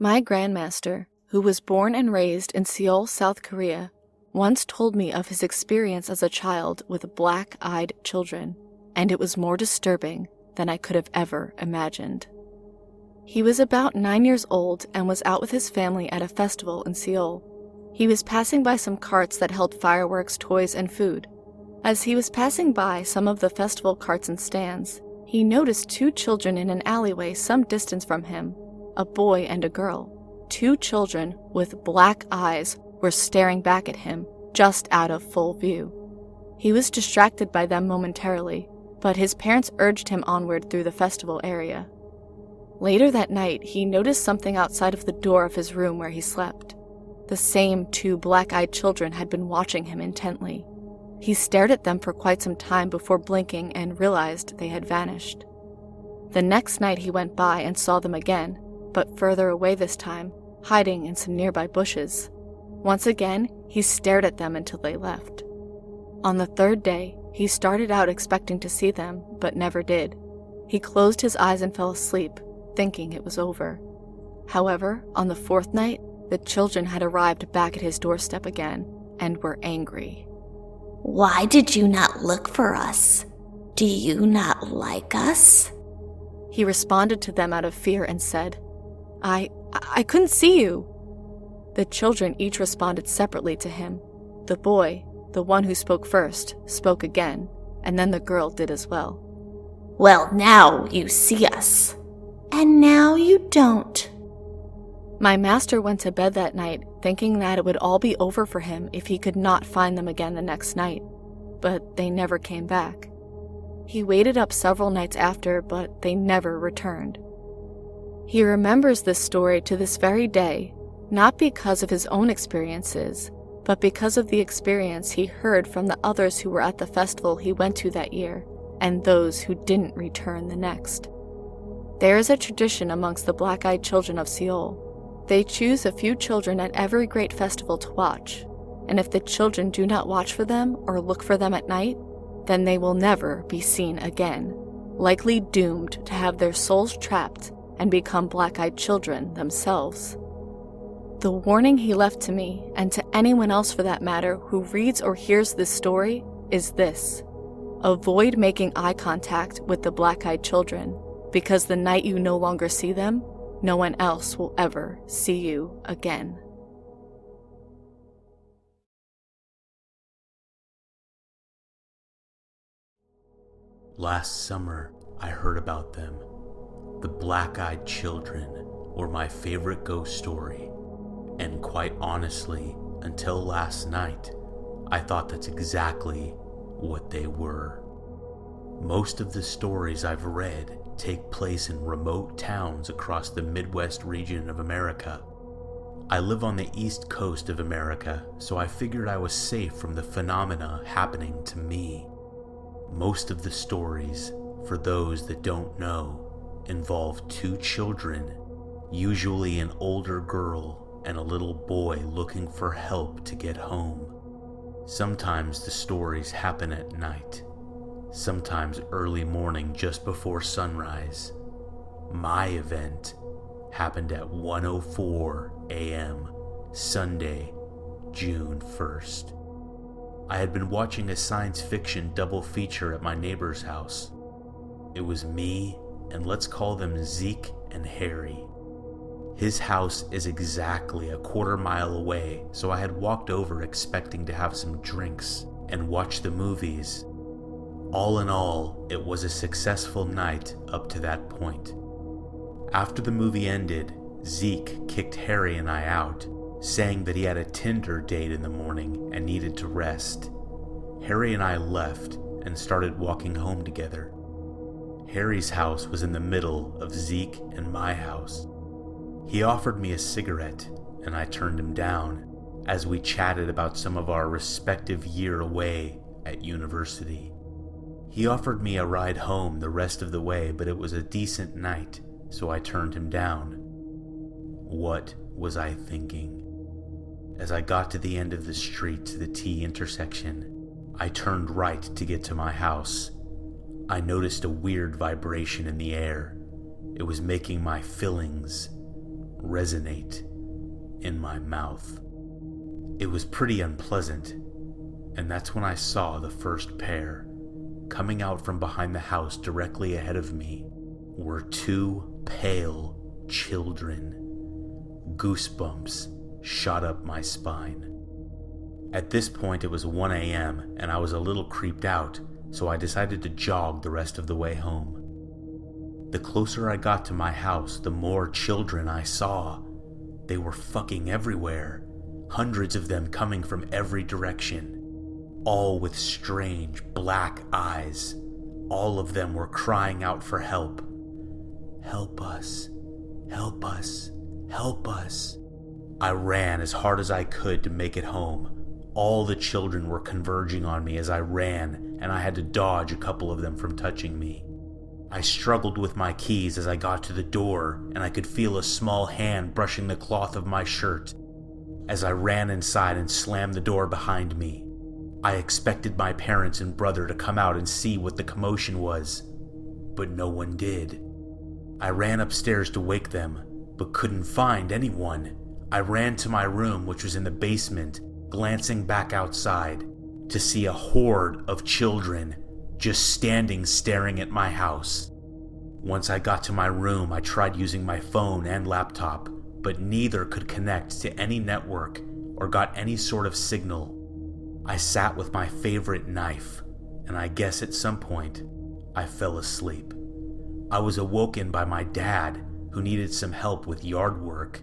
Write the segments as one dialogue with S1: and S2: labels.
S1: My grandmaster, who was born and raised in Seoul, South Korea, once told me of his experience as a child with black-eyed children, and it was more disturbing than I could have ever imagined. He was about 9 years old and was out with his family at a festival in Seoul. He was passing by some carts that held fireworks, toys, and food. As he was passing by some of the festival carts and stands, he noticed 2 children in an alleyway some distance from him, a boy and a girl. 2 children with black eyes were staring back at him, just out of full view. He was distracted by them momentarily, but his parents urged him onward through the festival area. Later that night, he noticed something outside of the door of his room where he slept. The same 2 black-eyed children had been watching him intently. He stared at them for quite some time before blinking and realized they had vanished. The next night he went by and saw them again, but further away this time, hiding in some nearby bushes. Once again, he stared at them until they left. On the 3rd day, he started out expecting to see them, but never did. He closed his eyes and fell asleep, thinking it was over. However, on the 4th night, the children had arrived back at his doorstep again and were angry.
S2: "Why did you not look for us? Do you not like us?"
S1: He responded to them out of fear and said, I couldn't see you." The children each responded separately to him. The boy, the one who spoke first, spoke again, and then the girl did as well.
S2: "Well, now you see us, and now you don't."
S1: My master went to bed that night thinking that it would all be over for him if he could not find them again the next night, but they never came back. He waited up several nights after, but they never returned. He remembers this story to this very day, not because of his own experiences, but because of the experience he heard from the others who were at the festival he went to that year, and those who didn't return the next. There is a tradition amongst the black-eyed children of Seoul. They choose a few children at every great festival to watch, and if the children do not watch for them or look for them at night, then they will never be seen again, likely doomed to have their souls trapped and become black-eyed children themselves. The warning he left to me, and to anyone else for that matter who reads or hears this story, is this: avoid making eye contact with the black-eyed children, because the night you no longer see them, no one else will ever see you again.
S3: Last summer, I heard about them. The black-eyed children were my favorite ghost story, and quite honestly, until last night, I thought that's exactly what they were. Most of the stories I've read take place in remote towns across the Midwest region of America. I live on the East Coast of America, so I figured I was safe from the phenomena happening to me. Most of the stories, for those that don't know, involve 2 children, usually an older girl and a little boy looking for help to get home. Sometimes the stories happen at night, sometimes early morning just before sunrise. My event happened at 1:04 a.m. Sunday, June 1st. I had been watching a science fiction double feature at my neighbor's house. It was me, and let's call them Zeke and Harry. His house is exactly a quarter-mile away, so I had walked over expecting to have some drinks and watch the movies. All in all, it was a successful night up to that point. After the movie ended, Zeke kicked Harry and I out, saying that he had a Tinder date in the morning and needed to rest. Harry and I left and started walking home together. Harry's house was in the middle of Zeke and my house. He offered me a cigarette, and I turned him down as we chatted about some of our respective year away at university. He offered me a ride home the rest of the way, but it was a decent night, so I turned him down. What was I thinking? As I got to the end of the street to the T intersection, I turned right to get to my house. I noticed a weird vibration in the air. It was making my fillings resonate in my mouth. It was pretty unpleasant, and that's when I saw the first pair. Coming out from behind the house directly ahead of me were two pale children. Goosebumps shot up my spine. At this point it was 1 a.m. and I was a little creeped out, so I decided to jog the rest of the way home. The closer I got to my house, the more children I saw. They were fucking everywhere, hundreds of them coming from every direction, all with strange black eyes. All of them were crying out for help. Help us, help us, help us. I ran as hard as I could to make it home. All the children were converging on me as I ran, and I had to dodge a couple of them from touching me. I struggled with my keys as I got to the door, and I could feel a small hand brushing the cloth of my shirt. As I ran inside and slammed the door behind me, I expected my parents and brother to come out and see what the commotion was, but no one did. I ran upstairs to wake them, but couldn't find anyone. I ran to my room, which was in the basement, glancing back outside to see a horde of children just standing staring at my house. Once I got to my room, I tried using my phone and laptop, but neither could connect to any network or got any sort of signal. I sat with my favorite knife, and I guess at some point, I fell asleep. I was awoken by my dad, who needed some help with yard work.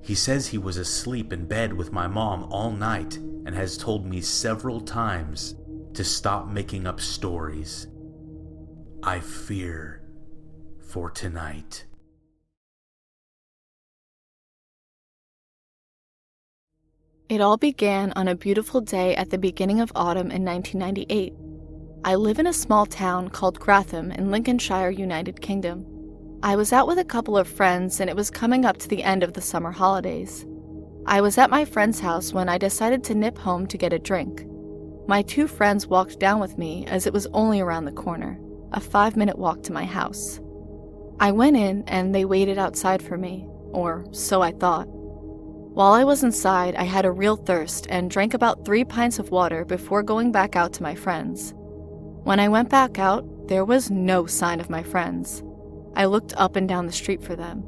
S3: He says he was asleep in bed with my mom all night and has told me several times to stop making up stories. I fear for tonight.
S1: It all began on a beautiful day at the beginning of autumn in 1998. I live in a small town called Gratham in Lincolnshire, United Kingdom. I was out with a couple of friends and it was coming up to the end of the summer holidays. I was at my friend's house when I decided to nip home to get a drink. My two friends walked down with me as it was only around the corner, a 5-minute walk to my house. I went in and they waited outside for me, or so I thought. While I was inside, I had a real thirst and drank about 3 pints of water before going back out to my friends. When I went back out, there was no sign of my friends. I looked up and down the street for them.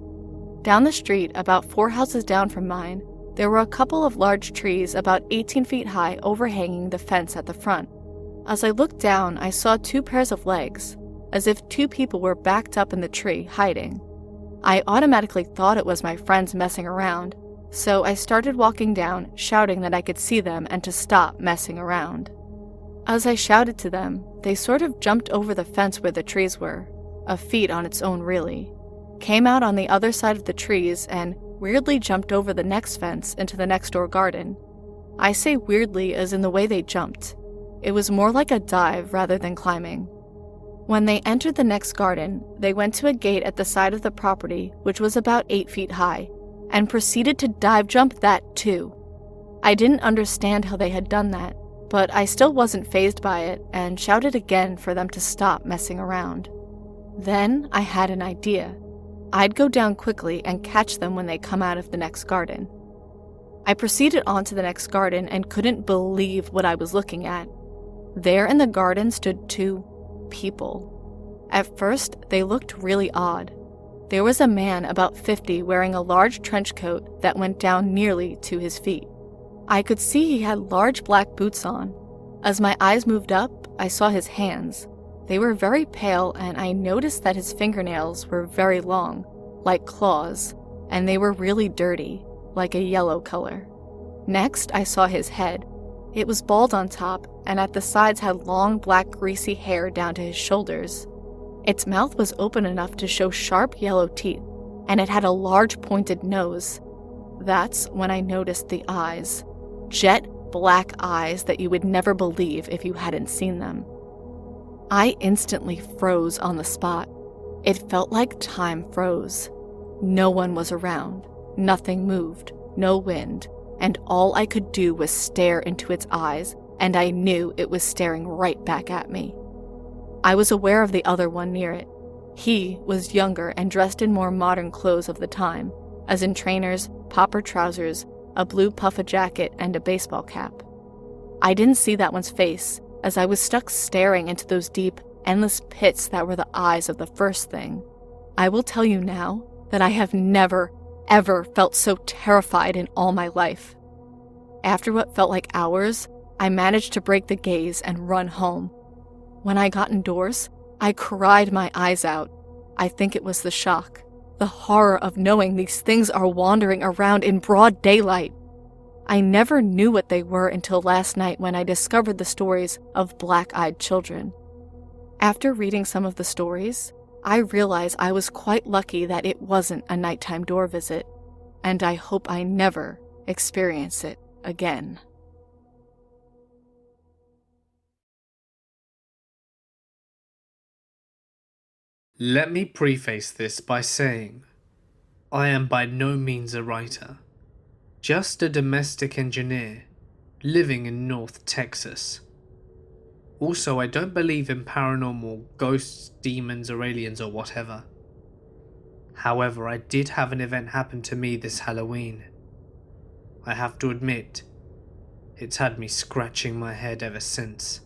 S1: Down the street, about 4 houses down from mine, there were a couple of large trees about 18 feet high overhanging the fence at the front. As I looked down, I saw 2 pairs of legs, as if 2 people were backed up in the tree, hiding. I automatically thought it was my friends messing around, so I started walking down, shouting that I could see them and to stop messing around. As I shouted to them, they sort of jumped over the fence where the trees were, a feat on its own really, came out on the other side of the trees and weirdly jumped over the next fence into the next door garden. I say weirdly as in the way they jumped. It was more like a dive rather than climbing. When they entered the next garden, they went to a gate at the side of the property, which was about 8 feet high, and proceeded to dive jump that too. I didn't understand how they had done that, but I still wasn't fazed by it and shouted again for them to stop messing around. Then I had an idea. I'd go down quickly and catch them when they come out of the next garden. I proceeded on to the next garden and couldn't believe what I was looking at. There in the garden stood 2 people. At first, they looked really odd. There was a man about 50 wearing a large trench coat that went down nearly to his feet. I could see he had large black boots on. As my eyes moved up, I saw his hands. They were very pale, and I noticed that his fingernails were very long, like claws, and they were really dirty, like a yellow color. Next, I saw his head. It was bald on top, and at the sides had long black greasy hair down to his shoulders. Its mouth was open enough to show sharp yellow teeth, and it had a large pointed nose. That's when I noticed the eyes. Jet black eyes that you would never believe if you hadn't seen them. I instantly froze on the spot. It felt like time froze. No one was around, nothing moved, no wind, and all I could do was stare into its eyes, and I knew it was staring right back at me. I was aware of the other one near it. He was younger and dressed in more modern clothes of the time, as in trainers, popper trousers, a blue puffer jacket, and a baseball cap. I didn't see that one's face, as I was stuck staring into those deep, endless pits that were the eyes of the first thing. I will tell you now that I have never, ever felt so terrified in all my life. After what felt like hours, I managed to break the gaze and run home. When I got indoors, I cried my eyes out. I think it was the shock, the horror of knowing these things are wandering around in broad daylight. I never knew what they were until last night when I discovered the stories of black-eyed children. After reading some of the stories, I realized I was quite lucky that it wasn't a nighttime door visit, and I hope I never experience it again.
S4: Let me preface this by saying, I am by no means a writer, just a domestic engineer living in North Texas. Also, I don't believe in paranormal ghosts, demons, or aliens or whatever. However, I did have an event happen to me this Halloween. I have to admit, it's had me scratching my head ever since.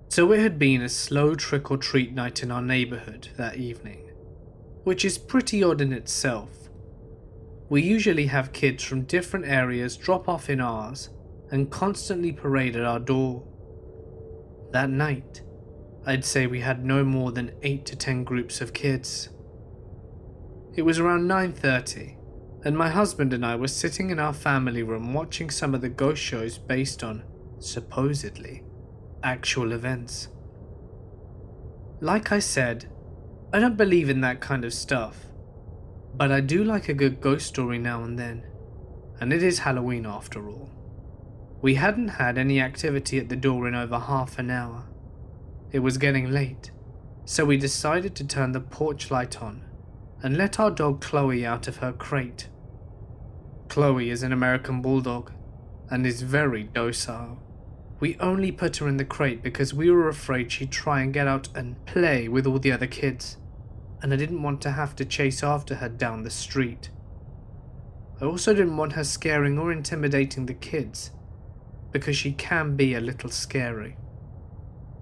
S4: So it had been a slow trick-or-treat night in our neighbourhood that evening, which is pretty odd in itself. We usually have kids from different areas drop off in ours and constantly parade at our door. That night, I'd say we had no more than 8 to 10 groups of kids. It was around 9:30, and my husband and I were sitting in our family room watching some of the ghost shows based on, supposedly, actual events. Like I said, I don't believe in that kind of stuff, but I do like a good ghost story now and then, and it is Halloween after all. We hadn't had any activity at the door in over half an hour. It was getting late, so we decided to turn the porch light on and let our dog Chloe out of her crate. Chloe is an American bulldog and is very docile. We only put her in the crate because we were afraid she'd try and get out and play with all the other kids, and I didn't want to have to chase after her down the street. I also didn't want her scaring or intimidating the kids, because she can be a little scary.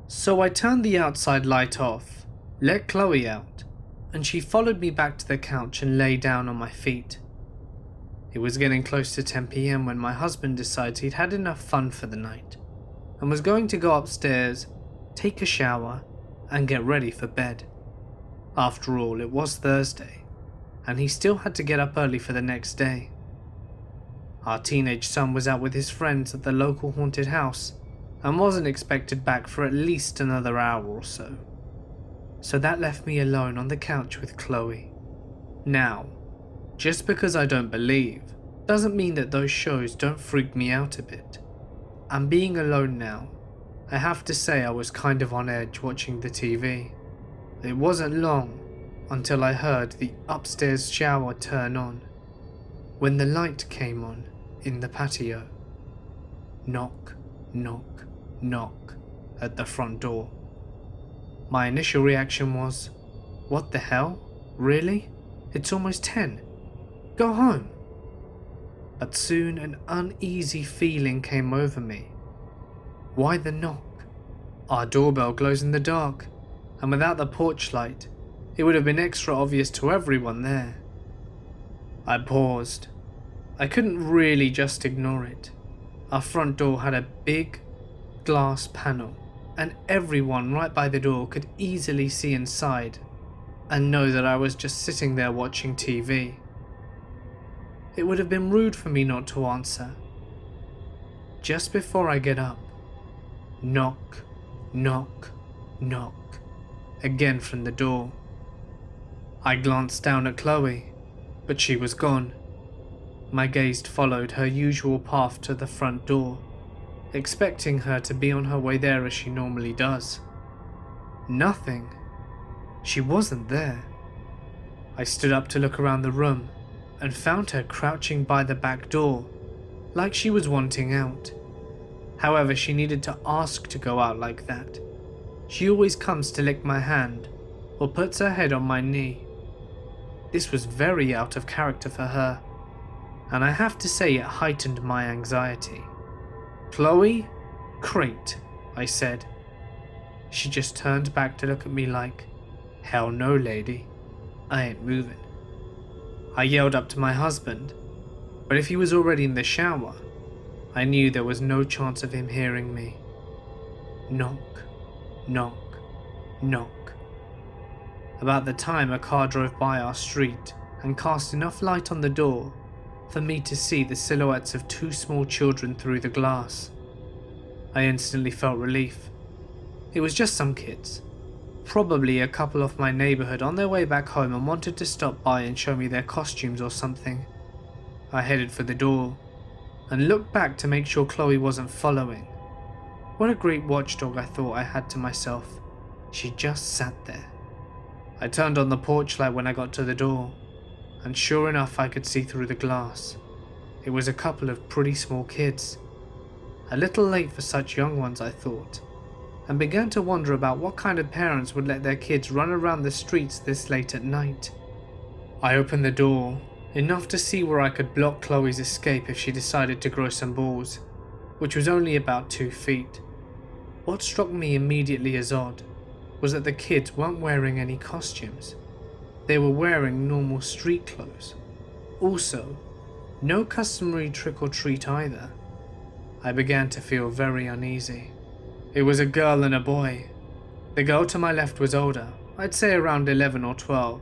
S4: So I turned the outside light off, let Chloe out, and she followed me back to the couch and lay down on my feet. It was getting close to 10 PM when my husband decided he'd had enough fun for the night and was going to go upstairs, take a shower, and get ready for bed. After all, it was Thursday, and he still had to get up early for the next day. Our teenage son was out with his friends at the local haunted house and wasn't expected back for at least another hour or so. So that left me alone on the couch with Chloe. Now, just because I don't believe doesn't mean that those shows don't freak me out a bit. And being alone now, I have to say I was kind of on edge watching the TV. It wasn't long until I heard the upstairs shower turn on, when the light came on in the patio. Knock, knock, knock at the front door. My initial reaction was, what the hell? Really? It's almost 10. Go home. But soon an uneasy feeling came over me. Why the knock? Our doorbell glows in the dark, and without the porch light, it would have been extra obvious to everyone there. I paused. I couldn't really just ignore it. Our front door had a big glass panel, and everyone right by the door could easily see inside and know that I was just sitting there watching TV. It would have been rude for me not to answer. Just before I get up, knock, knock, knock, again from the door. I glanced down at Chloe, but she was gone. My gaze followed her usual path to the front door, expecting her to be on her way there as she normally does. Nothing. She wasn't there. I stood up to look around the room and found her crouching by the back door, like she was wanting out. However, she needed to ask to go out like that. She always comes to lick my hand or puts her head on my knee. This was very out of character for her, and I have to say it heightened my anxiety. "Chloe? Crate," I said. She just turned back to look at me like, "Hell no, lady. I ain't moving." I yelled up to my husband, but if he was already in the shower, I knew there was no chance of him hearing me. Knock, knock, knock. About the time a car drove by our street and cast enough light on the door for me to see the silhouettes of two small children through the glass. I instantly felt relief. It was just some kids, probably a couple off my neighborhood on their way back home and wanted to stop by and show me their costumes or something. I headed for the door and looked back to make sure Chloe wasn't following. What a great watchdog, I thought I had to myself. She just sat there. I turned on the porch light when I got to the door, and sure enough I could see through the glass. It was a couple of pretty small kids. A little late for such young ones, I thought, and began to wonder about what kind of parents would let their kids run around the streets this late at night. I opened the door, enough to see where I could block Chloe's escape if she decided to grow some balls, which was only about 2 feet. What struck me immediately as odd was that the kids weren't wearing any costumes. They were wearing normal street clothes. Also, no customary trick or treat either. I began to feel very uneasy. It was a girl and a boy. The girl to my left was older, I'd say around 11 or 12.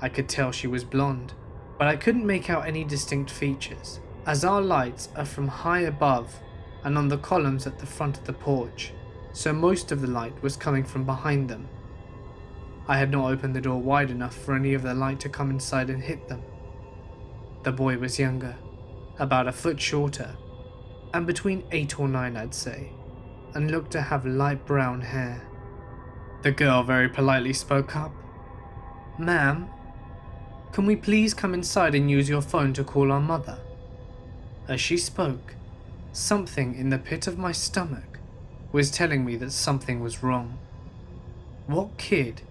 S4: I could tell she was blonde, but I couldn't make out any distinct features, as our lights are from high above and on the columns at the front of the porch, so most of the light was coming from behind them. I had not opened the door wide enough for any of the light to come inside and hit them. The boy was younger, about a foot shorter, and between 8 or 9 I'd say, and looked to have light brown hair. The girl very politely spoke up. "Ma'am, can we please come inside and use your phone to call our mother?" As she spoke, something in the pit of my stomach was telling me that something was wrong. What kid,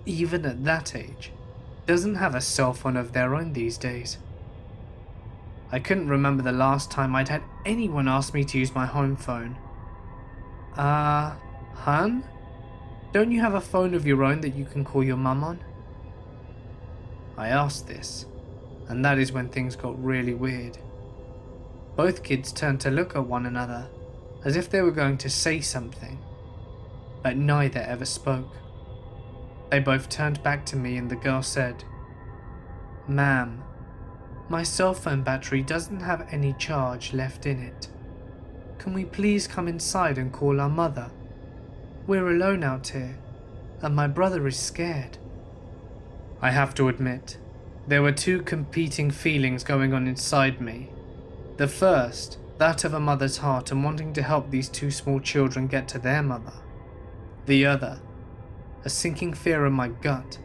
S4: even at that age, doesn't have a cell phone of their own these days? I couldn't remember the last time I'd had anyone ask me to use my home phone. Hun? Don't you have a phone of your own that you can call your mum on?" I asked this, and that is when things got really weird. Both kids turned to look at one another, as if they were going to say something, but neither ever spoke. They both turned back to me and the girl said, "Ma'am, my cell phone battery doesn't have any charge left in it. Can we please come inside and call our mother? We're alone out here, and my brother is scared." I have to admit, there were two competing feelings going on inside me. The first, that of a mother's heart and wanting to help these two small children get to their mother. The other, a sinking fear in my gut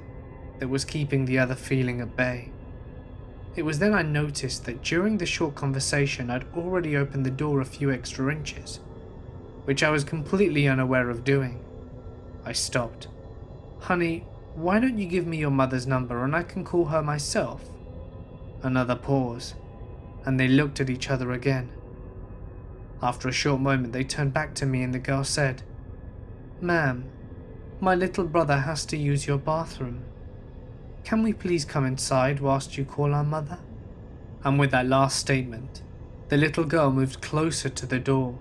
S4: that was keeping the other feeling at bay. It was then I noticed that during the short conversation I'd already opened the door a few extra inches, which I was completely unaware of doing. I stopped. "Honey, why don't you give me your mother's number and I can call her myself?" Another pause, and they looked at each other again. After a short moment they turned back to me and the girl said, "Ma'am, my little brother has to use your bathroom. Can we please come inside whilst you call our mother?" And with that last statement, the little girl moved closer to the door,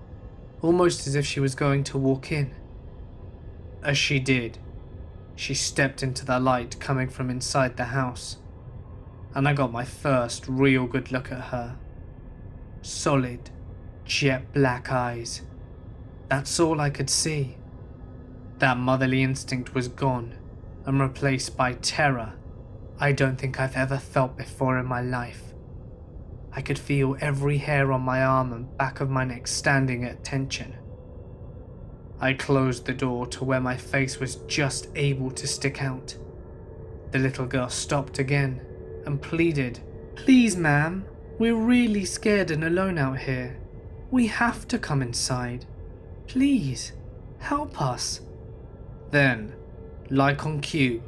S4: almost as if she was going to walk in. As she did, she stepped into the light coming from inside the house, and I got my first real good look at her. Solid, jet black eyes. That's all I could see. That motherly instinct was gone and replaced by terror I don't think I've ever felt before in my life. I could feel every hair on my arm and back of my neck standing at attention. I closed the door to where my face was just able to stick out. The little girl stopped again and pleaded, "Please, ma'am, we're really scared and alone out here. We have to come inside. Please, help us." Then, like on cue,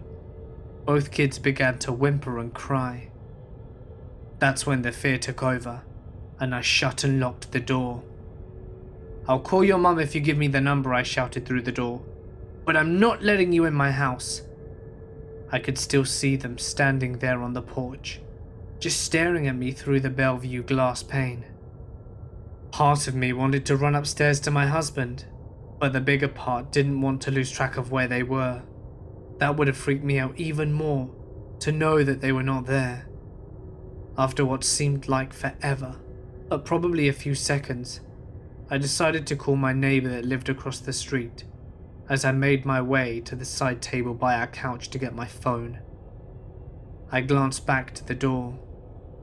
S4: Both kids began to whimper and cry. That's when the fear took over, and I shut and locked the door. "I'll call your mum if you give me the number," I shouted through the door. "But I'm not letting you in my house." I could still see them standing there on the porch, just staring at me through the Bellevue glass pane. Part of me wanted to run upstairs to my husband, but the bigger part didn't want to lose track of where they were. That would have freaked me out even more, to know that they were not there. After what seemed like forever, but probably a few seconds, I decided to call my neighbour that lived across the street, as I made my way to the side table by our couch to get my phone. I glanced back to the door.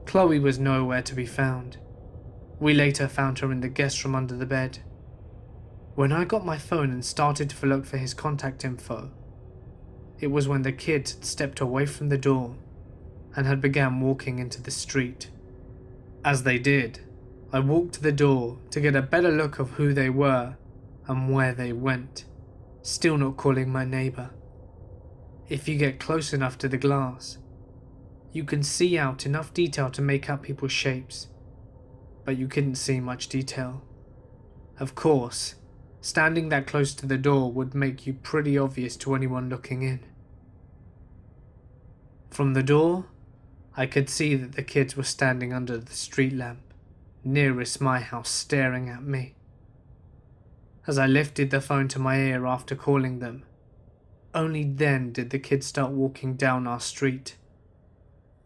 S4: Chloe was nowhere to be found. We later found her in the guest room under the bed. When I got my phone and started to look for his contact info, it was when the kids had stepped away from the door and had begun walking into the street. As they did, I walked to the door to get a better look of who they were and where they went, still not calling my neighbour. If you get close enough to the glass, you can see out enough detail to make out people's shapes, but you couldn't see much detail. Of course, standing that close to the door would make you pretty obvious to anyone looking in. From the door, I could see that the kids were standing under the street lamp, nearest my house, staring at me. As I lifted the phone to my ear after calling them, only then did the kids start walking down our street.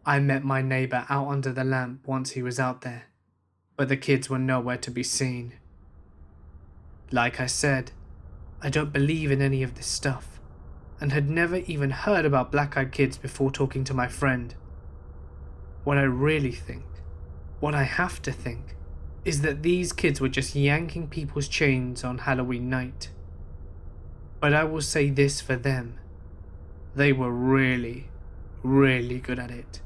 S4: I met my neighbour out under the lamp once he was out there, but the kids were nowhere to be seen. Like I said, I don't believe in any of this stuff, and had never even heard about black-eyed kids before talking to my friend. What I really think, what I have to think, is that these kids were just yanking people's chains on Halloween night. But I will say this for them: they were really, really good at it,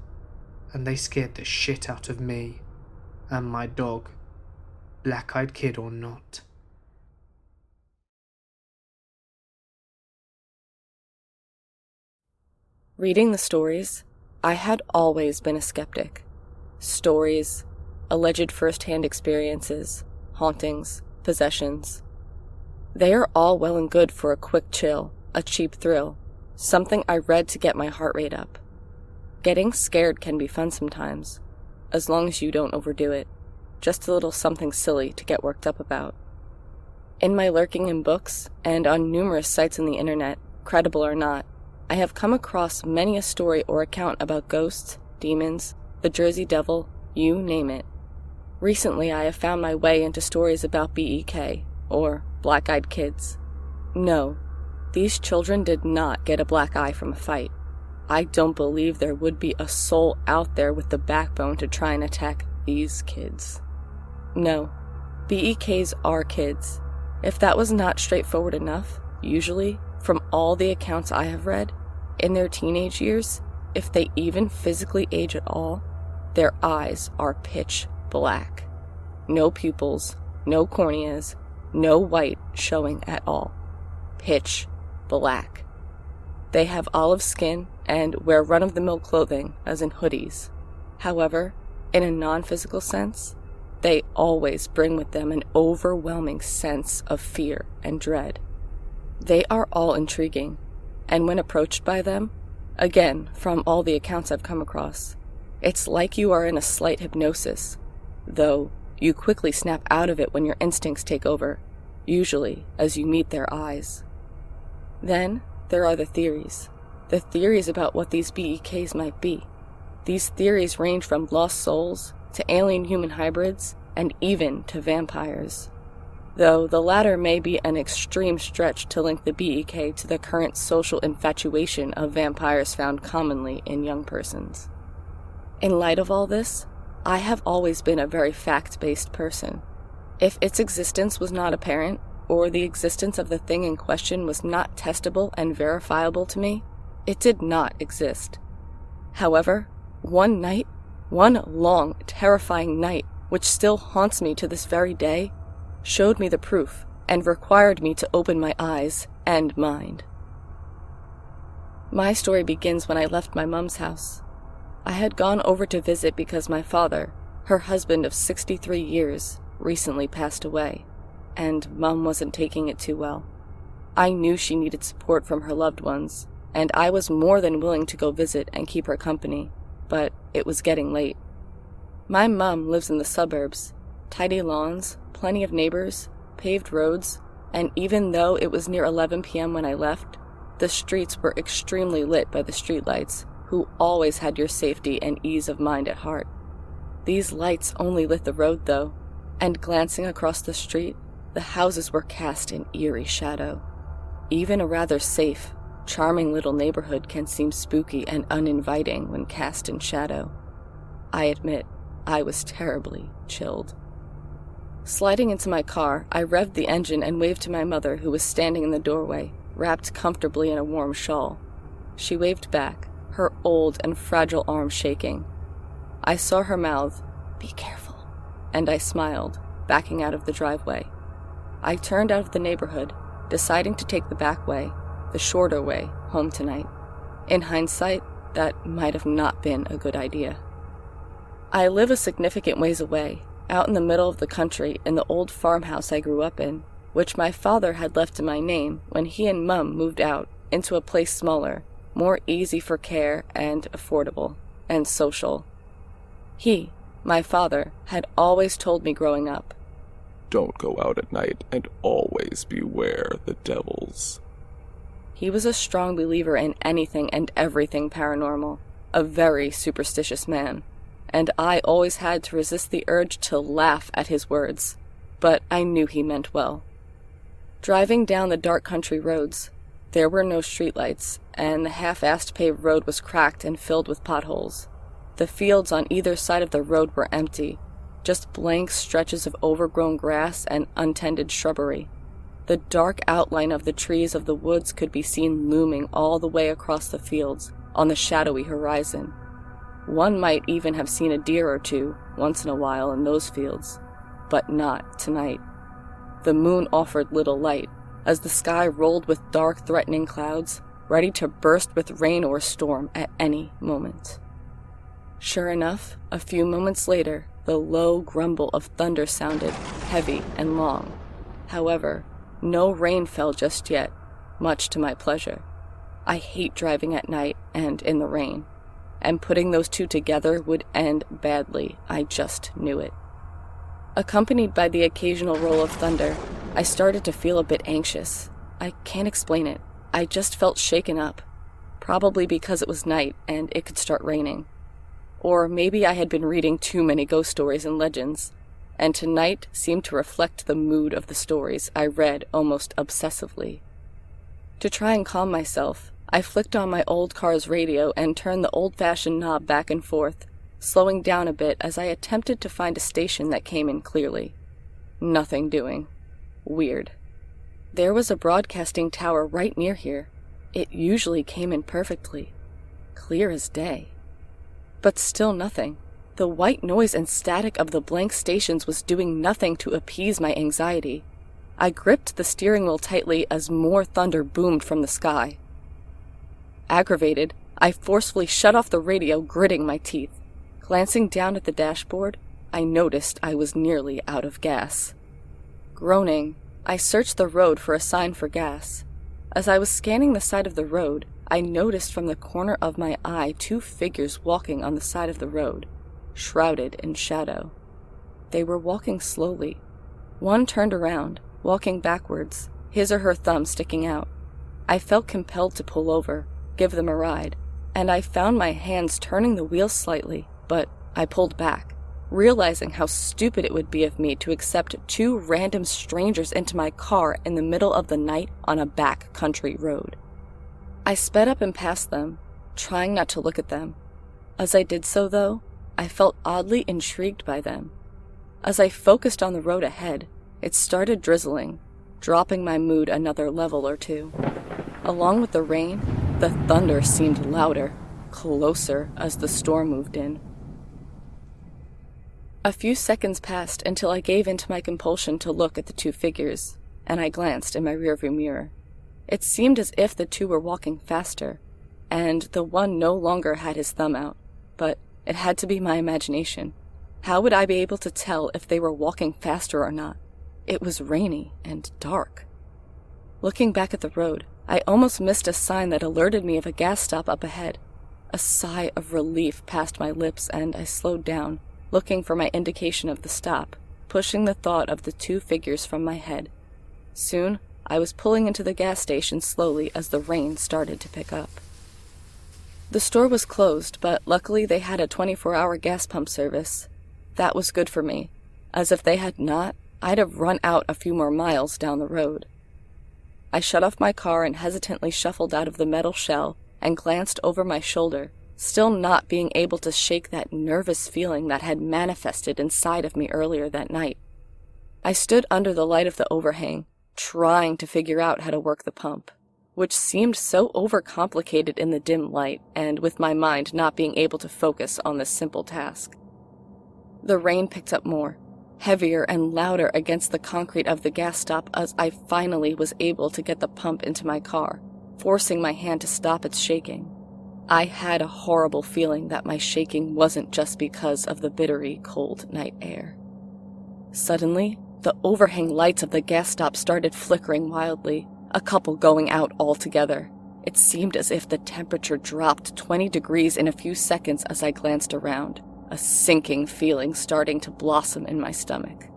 S4: and they scared the shit out of me and my dog, black-eyed kid or not.
S1: Reading the stories, I had always been a skeptic. Stories, alleged first-hand experiences, hauntings, possessions. They are all well and good for a quick chill, a cheap thrill, something I read to get my heart rate up. Getting scared can be fun sometimes, as long as you don't overdo it. Just a little something silly to get worked up about. In my lurking in books, and on numerous sites on the internet, credible or not, I have come across many a story or account about ghosts, demons, the Jersey Devil, you name it. Recently I have found my way into stories about BEK, or black-eyed kids. No, these children did not get a black eye from a fight. I don't believe there would be a soul out there with the backbone to try and attack these kids. No, BEKs are kids. If that was not straightforward enough, usually, from all the accounts I have read, in their teenage years, if they even physically age at all, their eyes are pitch black. No pupils, no corneas, no white showing at all. Pitch black. They have olive skin and wear run-of-the-mill clothing, as in hoodies. However, in a non-physical sense, they always bring with them an overwhelming sense of fear and dread. They are all intriguing, and when approached by them, again, from all the accounts I've come across, it's like you are in a slight hypnosis, though you quickly snap out of it when your instincts take over, usually as you meet their eyes. Then there are the theories about what these BEKs might be. These theories range from lost souls to alien-human hybrids and even to vampires, though the latter may be an extreme stretch to link the BEK to the current social infatuation of vampires found commonly in young persons. In light of all this, I have always been a very fact-based person. If its existence was not apparent, or the existence of the thing in question was not testable and verifiable to me, it did not exist. However, one night, one long, terrifying night, which still haunts me to this very day, showed me the proof and required me to open my eyes and mind. My story begins when I left my mom's house. I had gone over to visit because my father, her husband of 63 years, recently passed away, and Mom wasn't taking it too well. I knew she needed support from her loved ones, and I was more than willing to go visit and keep her company, but it was getting late. My mom lives in the suburbs, tidy lawns, plenty of neighbors, paved roads, and even though it was near 11 p.m. when I left, the streets were extremely lit by the streetlights, who always had your safety and ease of mind at heart. These lights only lit the road, though, and glancing across the street, the houses were cast in eerie shadow. Even a rather safe, charming little neighborhood can seem spooky and uninviting when cast in shadow. I admit, I was terribly chilled. Sliding into my car, I revved the engine and waved to my mother, who was standing in the doorway, wrapped comfortably in a warm shawl. She waved back, her old and fragile arm shaking. I saw her mouth, "Be careful," and I smiled, backing out of the driveway. I turned out of the neighborhood, deciding to take the back way, the shorter way, home tonight. In hindsight, that might have not been a good idea. I live a significant ways away, out in the middle of the country in the old farmhouse I grew up in, which my father had left in my name when he and Mum moved out into a place smaller, more easy for care and affordable, and social. He, my father, had always told me growing up,
S5: "Don't go out at night and always beware the devils."
S1: He was a strong believer in anything and everything paranormal, a very superstitious man, and I always had to resist the urge to laugh at his words, but I knew he meant well. Driving down the dark country roads, there were no streetlights, and the half-assed paved road was cracked and filled with potholes. The fields on either side of the road were empty, just blank stretches of overgrown grass and untended shrubbery. The dark outline of the trees of the woods could be seen looming all the way across the fields on the shadowy horizon. One might even have seen a deer or two once in a while in those fields, but not tonight. The moon offered little light, as the sky rolled with dark, threatening clouds, ready to burst with rain or storm at any moment. Sure enough, a few moments later, the low grumble of thunder sounded, heavy and long. However, no rain fell just yet, much to my pleasure. I hate driving at night and in the rain, and putting those two together would end badly. I just knew it. Accompanied by the occasional roll of thunder, I started to feel a bit anxious. I can't explain it. I just felt shaken up, probably because it was night and it could start raining. Or maybe I had been reading too many ghost stories and legends, and tonight seemed to reflect the mood of the stories I read almost obsessively. To try and calm myself, I flicked on my old car's radio and turned the old-fashioned knob back and forth, slowing down a bit as I attempted to find a station that came in clearly. Nothing doing. Weird. There was a broadcasting tower right near here. It usually came in perfectly, clear as day. But still nothing. The white noise and static of the blank stations was doing nothing to appease my anxiety. I gripped the steering wheel tightly as more thunder boomed from the sky. Aggravated, I forcefully shut off the radio, gritting my teeth. Glancing down at the dashboard, I noticed I was nearly out of gas. Groaning, I searched the road for a sign for gas. As I was scanning the side of the road, I noticed from the corner of my eye 2 figures walking on the side of the road, shrouded in shadow. They were walking slowly. One turned around, walking backwards, his or her thumb sticking out. I felt compelled to pull over, give them a ride, and I found my hands turning the wheel slightly, but I pulled back, realizing how stupid it would be of me to accept 2 random strangers into my car in the middle of the night on a back country road. I sped up and past them, trying not to look at them. As I did so, though, I felt oddly intrigued by them. As I focused on the road ahead, it started drizzling, dropping my mood another level or 2. Along with the rain, the thunder seemed louder, closer as the storm moved in. A few seconds passed until I gave in to my compulsion to look at the 2 figures, and I glanced in my rearview mirror. It seemed as if the 2 were walking faster, and the one no longer had his thumb out, but it had to be my imagination. How would I be able to tell if they were walking faster or not? It was rainy and dark. Looking back at the road, I almost missed a sign that alerted me of a gas stop up ahead. A sigh of relief passed my lips, and I slowed down, looking for my indication of the stop, pushing the thought of the two figures from my head. Soon, I was pulling into the gas station slowly as the rain started to pick up. The store was closed, but luckily they had a 24-hour gas pump service. That was good for me, as if they had not, I'd have run out a few more miles down the road. I shut off my car and hesitantly shuffled out of the metal shell and glanced over my shoulder, still not being able to shake that nervous feeling that had manifested inside of me earlier that night. I stood under the light of the overhang, trying to figure out how to work the pump, which seemed so overcomplicated in the dim light and with my mind not being able to focus on this simple task. The rain picked up more, heavier and louder against the concrete of the gas stop as I finally was able to get the pump into my car, forcing my hand to stop its shaking. I had a horrible feeling that my shaking wasn't just because of the bittery, cold night air. Suddenly, the overhang lights of the gas stop started flickering wildly, a couple going out altogether. It seemed as if the temperature dropped 20 degrees in a few seconds as I glanced around, a sinking feeling starting to blossom in my stomach.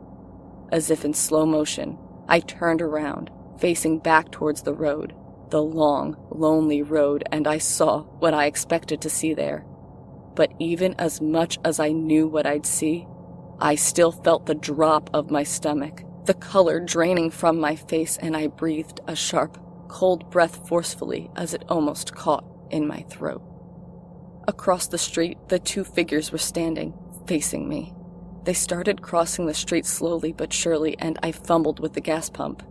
S1: As if in slow motion, I turned around, facing back towards the road, the long, lonely road, and I saw what I expected to see there. But even as much as I knew what I'd see, I still felt the drop of my stomach, the color draining from my face, and I breathed a sharp, cold breath forcefully as it almost caught in my throat. Across the street, the two figures were standing, facing me. They started crossing the street slowly but surely, and I fumbled with the gas pump.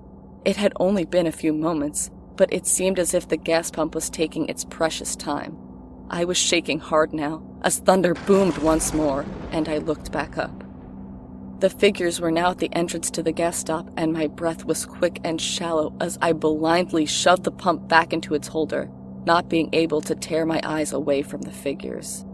S1: It had only been a few moments, but it seemed as if the gas pump was taking its precious time. I was shaking hard now, as thunder boomed once more, and I looked back up. The figures were now at the entrance to the gas stop, and my breath was quick and shallow as I blindly shoved the pump back into its holder, not being able to tear my eyes away from the figures.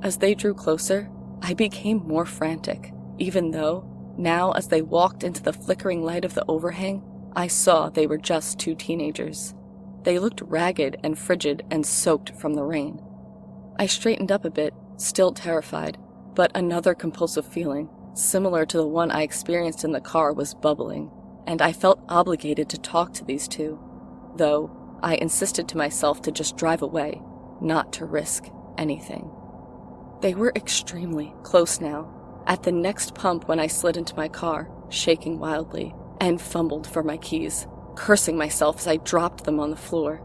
S1: As they drew closer, I became more frantic, even though, now as they walked into the flickering light of the overhang, I saw they were just two teenagers. They looked ragged and frigid and soaked from the rain. I straightened up a bit, still terrified, but another compulsive feeling, similar to the one I experienced in the car, was bubbling, and I felt obligated to talk to these two, though I insisted to myself to just drive away, not to risk anything. They were extremely close now, at the next pump when I slid into my car, shaking wildly, and fumbled for my keys, cursing myself as I dropped them on the floor.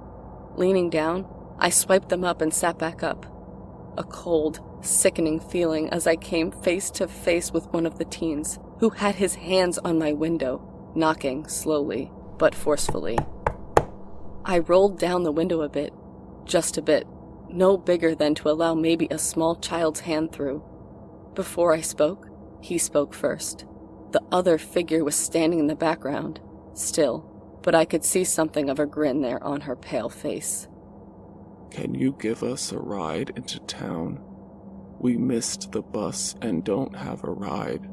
S1: Leaning down, I swiped them up and sat back up. A cold, sickening feeling as I came face to face with one of the teens, who had his hands on my window, knocking slowly but forcefully. I rolled down the window a bit, just a bit, no bigger than to allow maybe a small child's hand through. Before I spoke, he spoke first. The other figure was standing in the background, still, but I could see something of a grin there on her pale face.
S5: Can you give us a ride into town? We missed the bus and don't have a ride.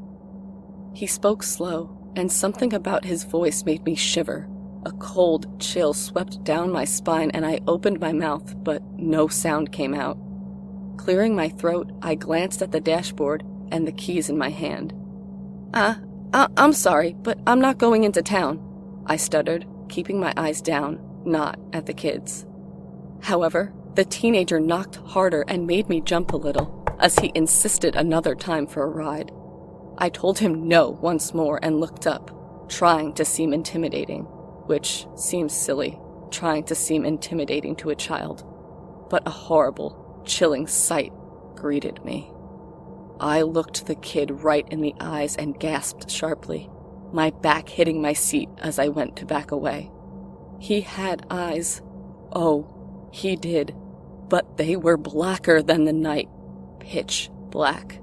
S1: He spoke slow, and something about his voice made me shiver. A cold chill swept down my spine and I opened my mouth, but no sound came out. Clearing my throat, I glanced at the dashboard and the keys in my hand. I'm sorry, but I'm not going into town, I stuttered, keeping my eyes down, not at the kids. However, the teenager knocked harder and made me jump a little, as he insisted another time for a ride. I told him no once more and looked up, trying to seem intimidating, which seems silly, trying to seem intimidating to a child. But a horrible, chilling sight greeted me. I looked the kid right in the eyes and gasped sharply, my back hitting my seat as I went to back away. He had eyes. Oh, he did. But they were blacker than the night. Pitch black.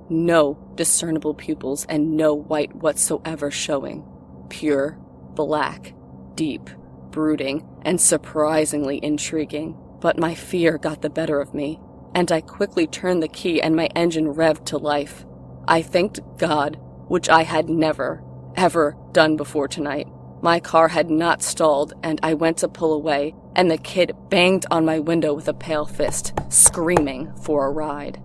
S1: No discernible pupils and no white whatsoever showing. Pure black. Deep, brooding, and surprisingly intriguing, But my fear got the better of me, and I quickly turned the key and my engine revved to life. I thanked God, which I had never, ever done before tonight. My car had not stalled, and I went to pull away, and the kid banged on my window with a pale fist, screaming for a ride.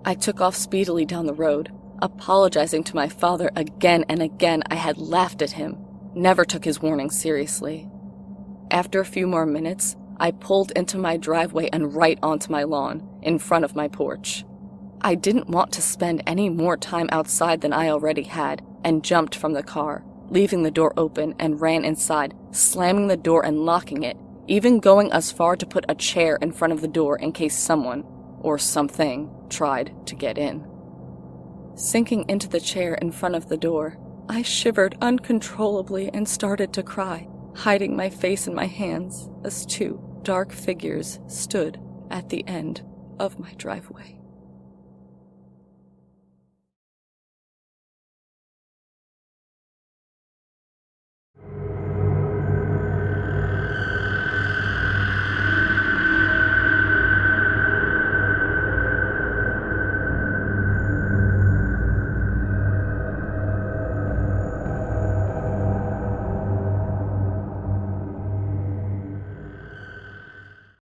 S1: I took off speedily down the road, apologizing to my father again and again. I had laughed at him, never took his warning seriously. After a few more minutes, I pulled into my driveway and right onto my lawn, in front of my porch. I didn't want to spend any more time outside than I already had, and jumped from the car, leaving the door open, and ran inside, slamming the door and locking it, even going as far to put a chair in front of the door in case someone, or something, tried to get in. Sinking into the chair in front of the door, I shivered uncontrollably and started to cry, hiding my face in my hands as two dark figures stood at the end of my driveway.